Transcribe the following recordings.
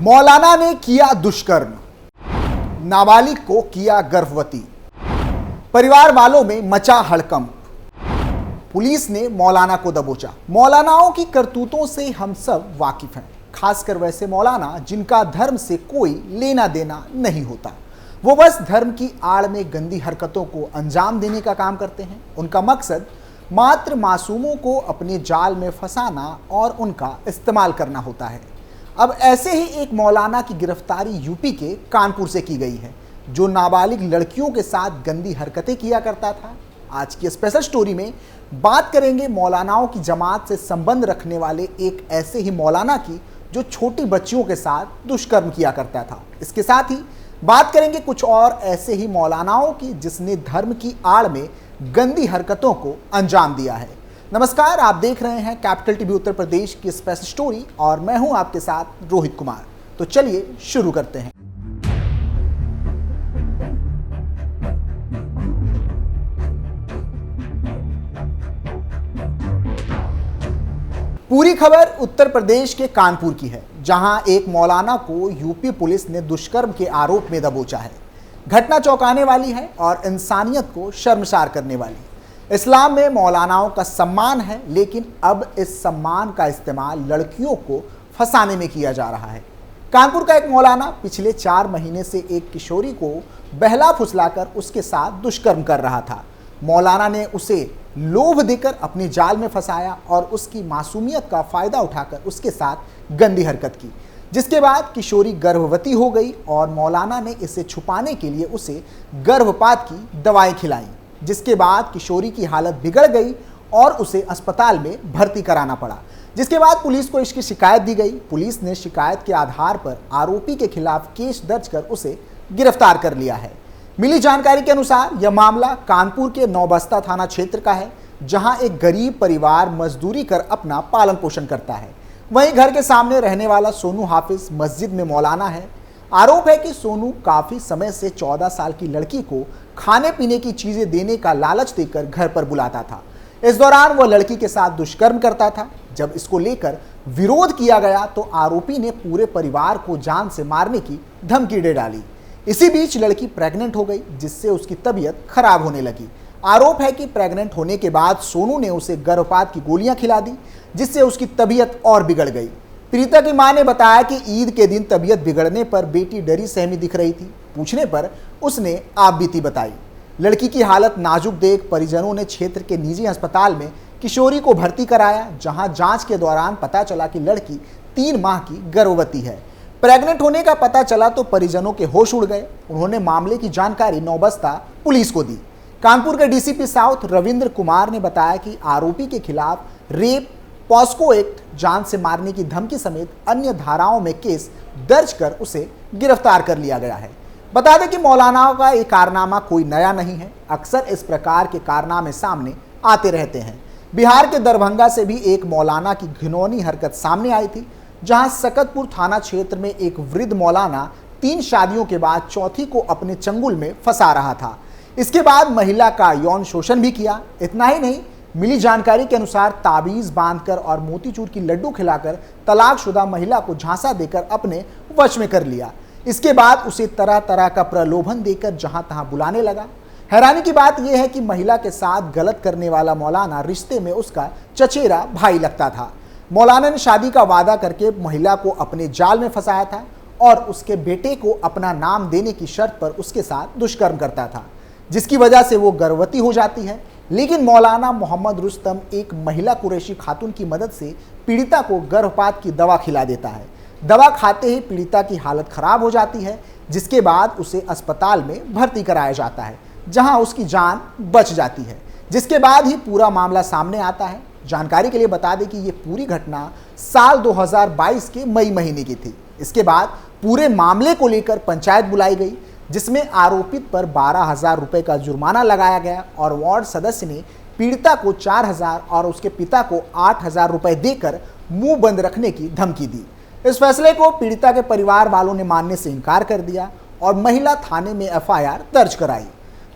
मौलाना ने किया दुष्कर्म, नाबालिग को किया गर्भवती, परिवार वालों में मचा हड़कंप, पुलिस ने मौलाना को दबोचा। मौलानाओं की करतूतों से हम सब वाकिफ हैं, खासकर वैसे मौलाना जिनका धर्म से कोई लेना देना नहीं होता। वो बस धर्म की आड़ में गंदी हरकतों को अंजाम देने का काम करते हैं। उनका मकसद मात्र मासूमों को अपने जाल में फंसाना और उनका इस्तेमाल करना होता है। अब ऐसे ही एक मौलाना की गिरफ्तारी यूपी के कानपुर से की गई है, जो नाबालिग लड़कियों के साथ गंदी हरकतें किया करता था। आज की स्पेशल स्टोरी में बात करेंगे मौलानाओं की जमात से संबंध रखने वाले एक ऐसे ही मौलाना की जो छोटी बच्चियों के साथ दुष्कर्म किया करता था। इसके साथ ही बात करेंगे कुछ और ऐसे ही मौलानाओं की जिसने धर्म की आड़ में गंदी हरकतों को अंजाम दिया है। नमस्कार, आप देख रहे हैं कैपिटल टीवी उत्तर प्रदेश की स्पेशल स्टोरी और मैं हूं आपके साथ रोहित कुमार। तो चलिए शुरू करते हैं। पूरी खबर उत्तर प्रदेश के कानपुर की है, जहां एक मौलाना को यूपी पुलिस ने दुष्कर्म के आरोप में दबोचा है। घटना चौंकाने वाली है और इंसानियत को शर्मसार करने वाली। इस्लाम में मौलानाओं का सम्मान है, लेकिन अब इस सम्मान का इस्तेमाल लड़कियों को फंसाने में किया जा रहा है। कानपुर का एक मौलाना पिछले 4 महीने से एक किशोरी को बहला फुसलाकर उसके साथ दुष्कर्म कर रहा था। मौलाना ने उसे लोभ देकर अपने जाल में फंसाया और उसकी मासूमियत का फायदा उठाकर उसके साथ गंदी हरकत की, जिसके बाद किशोरी गर्भवती हो गई और मौलाना ने इसे छुपाने के लिए उसे गर्भपात की दवाएं खिलाई, जिसके बाद किशोरी की हालत बिगड़ गई और उसे अस्पताल में भर्ती कराना पड़ा। जिसके बाद पुलिस को इसकी शिकायत दी गई। पुलिस ने शिकायत के आधार पर आरोपी के खिलाफ केस दर्ज कर उसे गिरफ्तार कर लिया है। मिली जानकारी के अनुसार यह मामला कानपुर के नौबस्ता थाना क्षेत्र का है, जहां एक गरीब परिवार मजदूरी कर अपना पालन पोषण करता है। वहीं घर के सामने रहने वाला सोनू हाफिज मस्जिद में मौलाना है। आरोप है कि सोनू काफी समय से 14 साल की लड़की को खाने पीने की चीजें देने का लालच देकर घर पर बुलाता था। इस दौरान वह लड़की के साथ दुष्कर्म करता था। जब इसको लेकर विरोध किया गया तो आरोपी ने पूरे परिवार को जान से मारने की धमकी दे डाली। इसी बीच लड़की प्रेग्नेंट हो गई, जिससे उसकी तबीयत खराब होने लगी। आरोप है कि प्रेग्नेंट होने के बाद सोनू ने उसे गर्भपात की गोलियां खिला दी, जिससे उसकी तबीयत और बिगड़ गई। पीड़िता की मां ने बताया कि ईद के दिन तबीयत बिगड़ने पर बेटी डरी सहमी दिख रही थी। पूछने पर उसने आपबीती बताई। लड़की की हालत नाजुक देख परिजनों ने क्षेत्र के निजी अस्पताल में किशोरी को भर्ती कराया, जहां जांच के दौरान पता चला कि लड़की 3 माह की गर्भवती है। प्रेग्नेंट होने का पता चला तो परिजनों के होश उड़ गए। उन्होंने मामले की जानकारी नौबस्ता पुलिस को दी। कानपुर के डीसीपी साउथ रविंद्र कुमार ने बताया कि आरोपी के खिलाफ रेप, पॉस्को एक्ट, जान से मारने की धमकी समेत अन्य धाराओं में केस दर्ज कर उसे गिरफ्तार कर लिया गया है। बता दें कि मौलानाओं का ये कारनामा कोई नया नहीं है। अक्सर इस प्रकार के कारनामे सामने आते रहते हैं। बिहार के दरभंगा से भी एक मौलाना की घिनौनी हरकत सामने आई थी, जहां सकतपुर थाना क्षेत्र में एक वृद्ध मौलाना 3 शादियों के बाद चौथी को अपने चंगुल में फंसा रहा था। इसके बाद महिला का यौन शोषण भी किया। इतना ही नहीं, मिली जानकारी के अनुसार ताबीज बांधकर और मोतीचूर की लड्डू खिलाकर तलाकशुदा महिला को झांसा देकर अपने वश में कर लिया। इसके बाद उसे तरह तरह का प्रलोभन देकर जहां तहां बुलाने लगा। हैरानी की बात यह है कि महिला के साथ गलत करने वाला मौलाना रिश्ते में उसका चचेरा भाई लगता था। मौलाना ने शादी का वादा करके महिला को अपने जाल में फंसाया था और उसके बेटे को अपना नाम देने की शर्त पर उसके साथ दुष्कर्म करता था, जिसकी वजह से वो गर्भवती हो जाती है। लेकिन मौलाना मोहम्मद रुस्तम एक महिला कुरैशी खातून की मदद से पीड़िता को गर्भपात की दवा खिला देता है। दवा खाते ही पीड़िता की हालत खराब हो जाती है, जिसके बाद उसे अस्पताल में भर्ती कराया जाता है, जहां उसकी जान बच जाती है। जिसके बाद ही पूरा मामला सामने आता है। जानकारी के लिए बता दें कि ये पूरी घटना साल 2022 के मई महीने की थी। इसके बाद पूरे मामले को लेकर पंचायत बुलाई गई, जिसमें आरोपित पर 12,000 रुपए का जुर्माना लगाया गया और वार्ड सदस्य ने पीड़िता को 4,000 और उसके पिता को 8,000 रुपए देकर मुंह बंद रखने की धमकी दी। इस फैसले को पीड़िता के परिवार वालों ने मानने से इनकार कर दिया और महिला थाने में एफआईआर दर्ज कराई।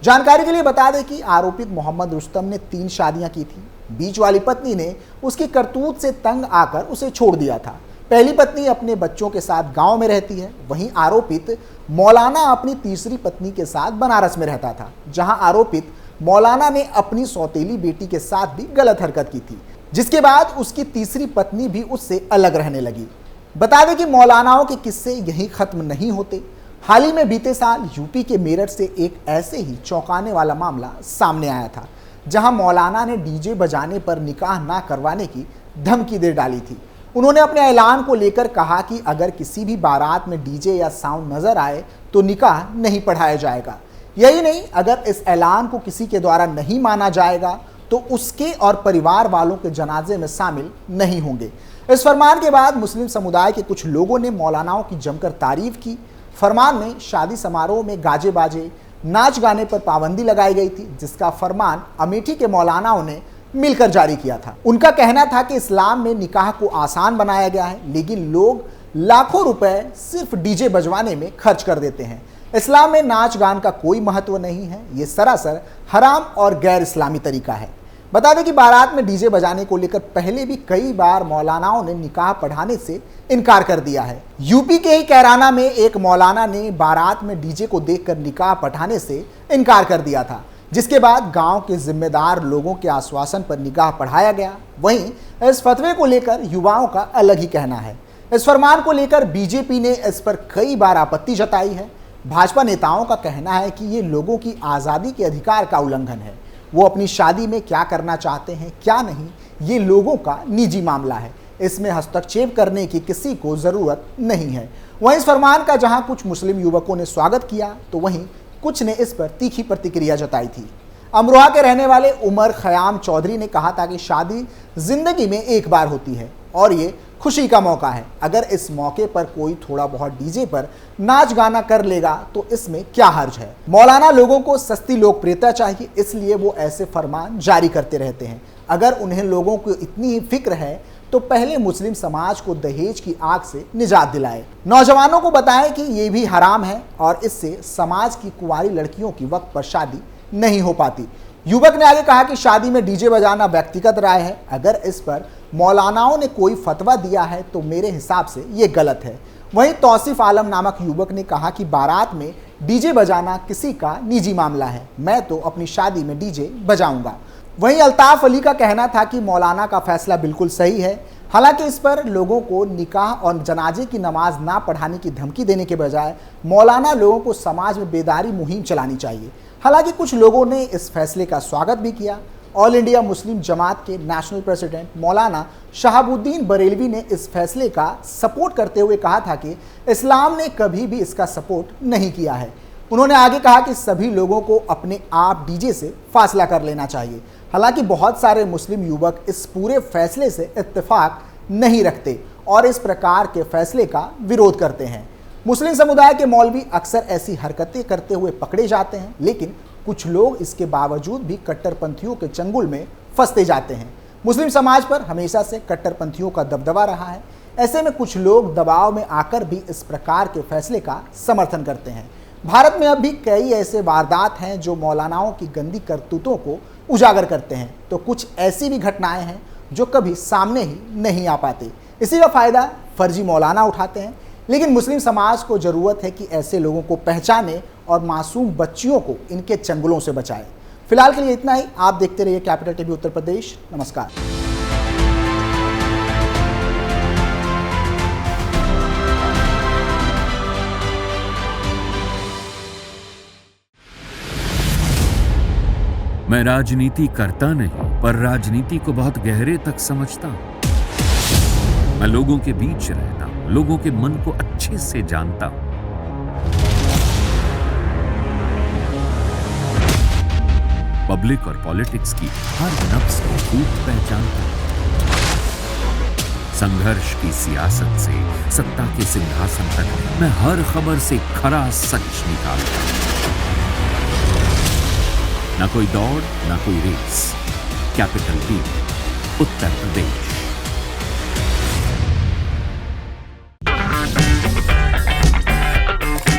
जानकारी के लिए बता दें कि आरोपित मोहम्मद रुस्तम ने 3 शादियां की थी। बीच वाली पत्नी ने उसकी करतूत से तंग आकर उसे छोड़ दिया था। पहली पत्नी अपने बच्चों के साथ गांव में रहती है। वहीं आरोपित मौलाना अपनी तीसरी पत्नी के साथ बनारस में रहता था, जहां आरोपित मौलाना ने अपनी सौतेली बेटी के साथ भी गलत हरकत की थी, जिसके बाद उसकी तीसरी पत्नी भी उससे अलग रहने लगी। बता दें कि मौलानाओं के किस्से यहीं खत्म नहीं होते। हाल ही में बीते साल यूपी के मेरठ से एक ऐसे ही चौंकाने वाला मामला सामने आया था, जहां मौलाना ने डीजे बजाने पर निकाह ना करवाने की धमकी दे डाली थी। उन्होंने अपने ऐलान को लेकर कहा कि अगर किसी भी बारात में डीजे या साउंड नजर आए तो निकाह नहीं पढ़ाया जाएगा। यही नहीं, अगर इस ऐलान को किसी के द्वारा नहीं माना जाएगा तो उसके और परिवार वालों के जनाजे में शामिल नहीं होंगे। इस फरमान के बाद मुस्लिम समुदाय के कुछ लोगों ने मौलानाओं की जमकर तारीफ की। फरमान में शादी समारोह में गाजे बाजे, नाच गाने पर पाबंदी लगाई गई थी, जिसका फरमान अमेठी के मौलानाओं ने मिलकर जारी किया था। उनका कहना था कि इस्लाम में निकाह को आसान बनाया गया है, लेकिन लोग लाखों रुपए सिर्फ डीजे बजवाने में खर्च कर देते हैं। इस्लाम में नाच गान का कोई महत्व नहीं है, ये सरासर हराम और गैर इस्लामी तरीका है। बता दें कि बारात में डीजे बजाने को लेकर पहले भी कई बार मौलानाओं ने निकाह पढ़ाने से इनकार कर दिया है। यूपी के ही कैराना में एक मौलाना ने बारात में डीजे को देखकर निकाह पढ़ाने से इनकार कर दिया था, जिसके बाद गांव के जिम्मेदार लोगों के आश्वासन पर निकाह पढ़ाया गया। वहीं इस फतवे को लेकर युवाओं का अलग ही कहना है। इस फरमान को लेकर बीजेपी ने इस पर कई बार आपत्ति जताई है। भाजपा नेताओं का कहना है कि ये लोगों की आज़ादी के अधिकार का उल्लंघन है। वो अपनी शादी में क्या करना चाहते हैं, क्या नहीं, ये लोगों का निजी मामला है। इसमें हस्तक्षेप करने की किसी को ज़रूरत नहीं है। वहीं इस फरमान का जहां कुछ मुस्लिम युवकों ने स्वागत किया, तो वहीं कुछ ने इस पर तीखी प्रतिक्रिया जताई थी। अमरोहा के रहने वाले उमर खयाम चौधरी ने कहा था कि शादी जिंदगी में एक बार होती है और ये खुशी का मौका है। अगर इस मौके पर कोई थोड़ा बहुत डीजे पर नाच गाना कर लेगा तो इसमें क्या हर्ज है। मौलाना लोगों को सस्ती लोकप्रियता चाहिए, इसलिए वो ऐसे फरमान जारी करते रहते हैं। अगर उन्हें लोगों को इतनी ही फिक्र है तो पहले मुस्लिम समाज को दहेज की आग से निजात दिलाए। नौजवानों को बताएं कि ये भी हराम है और इससे समाज की कुंवारी लड़कियों की वक्त पर शादी नहीं हो पाती। युवक ने आगे कहा कि शादी में डीजे बजाना व्यक्तिगत राय है। अगर इस पर मौलानाओं ने कोई फतवा दिया है तो मेरे हिसाब से ये गलत है। वहीं तौसीफ आलम नामक युवक ने कहा कि बारात में डीजे बजाना किसी का निजी मामला है, मैं तो अपनी शादी में डीजे बजाऊंगा। वहीं अल्ताफ अली का कहना था कि मौलाना का फैसला बिल्कुल सही है। हालांकि इस पर लोगों को निकाह और जनाजे की नमाज ना पढ़ाने की धमकी देने के बजाय मौलाना लोगों को समाज में बेदारी मुहिम चलानी चाहिए। हालांकि कुछ लोगों ने इस फैसले का स्वागत भी किया। ऑल इंडिया मुस्लिम जमात के नेशनल प्रेसिडेंट मौलाना शहाबुद्दीन बरेलवी ने इस फैसले का सपोर्ट करते हुए कहा था कि इस्लाम ने कभी भी इसका सपोर्ट नहीं किया है। उन्होंने आगे कहा कि सभी लोगों को अपने आप डीजे से फासला कर लेना चाहिए। हालांकि बहुत सारे मुस्लिम युवक इस पूरे फैसले से इत्तेफाक नहीं रखते और इस प्रकार के फैसले का विरोध करते हैं। मुस्लिम समुदाय के मौलवी अक्सर ऐसी हरकतें करते हुए पकड़े जाते हैं, लेकिन कुछ लोग इसके बावजूद भी कट्टरपंथियों के चंगुल में फंसते जाते हैं। मुस्लिम समाज पर हमेशा से कट्टरपंथियों का दबदबा रहा है। ऐसे में कुछ लोग दबाव में आकर भी इस प्रकार के फैसले का समर्थन करते हैं। भारत में अब भी कई ऐसे वारदात हैं जो मौलानाओं की गंदी करतूतों को उजागर करते हैं, तो कुछ ऐसी भी घटनाएं हैं जो कभी सामने ही नहीं आ पाती। इसी का फायदा फर्जी मौलाना उठाते हैं। लेकिन मुस्लिम समाज को जरूरत है कि ऐसे लोगों को पहचाने और मासूम बच्चियों को इनके चंगुलों से बचाए। फिलहाल के लिए इतना ही। आप देखते रहिए कैपिटल टीवी उत्तर प्रदेश। नमस्कार। मैं राजनीति करता नहीं, पर राजनीति को बहुत गहरे तक समझता हूं। मैं लोगों के बीच रहता हूं, लोगों के मन को अच्छे से जानता हूं। पब्लिक और पॉलिटिक्स की हर नब्ज को खूब पहचानता हूं। संघर्ष की सियासत से सत्ता के सिंहासन तक मैं हर खबर से खरा सच निकालता हूं। ना कोई दौड़, ना कोई race. Capital TV, Uttar Pradesh.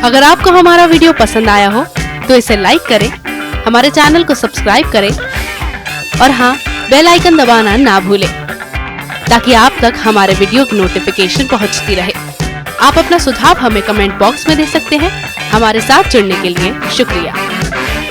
अगर आपको हमारा वीडियो पसंद आया हो तो इसे लाइक करें, हमारे चैनल को सब्सक्राइब करें और हाँ, बेल आइकन दबाना ना भूलें ताकि आप तक हमारे वीडियो की नोटिफिकेशन पहुंचती रहे। आप अपना सुझाव हमें कमेंट बॉक्स में दे सकते हैं। हमारे साथ जुड़ने के लिए शुक्रिया।